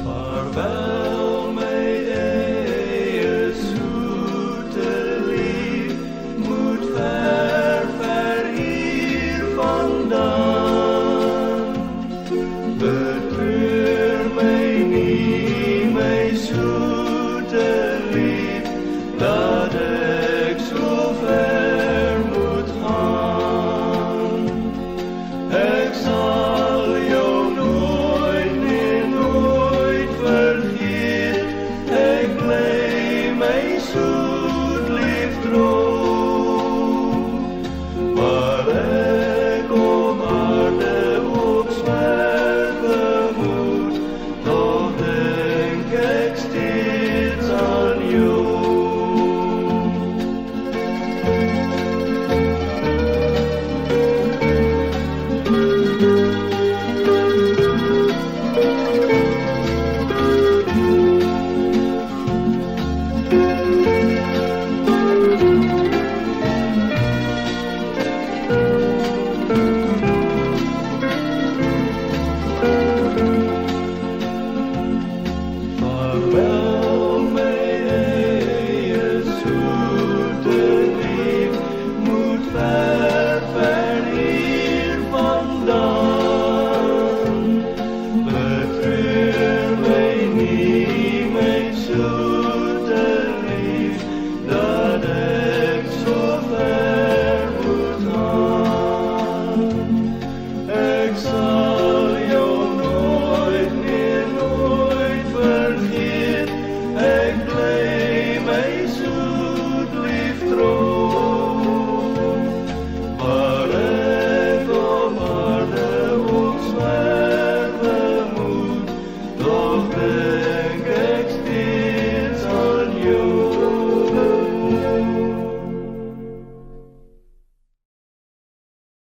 Vaarwel, mijn eeuwig zoete lief, moet ver, ver hier vandaan. Betreur mij niet, mijn zoete lief, dat ik zo ver moet gaan. Ik zal jou nooit meer, nooit vergeten. Ik blijf mijn zoet lief trouw.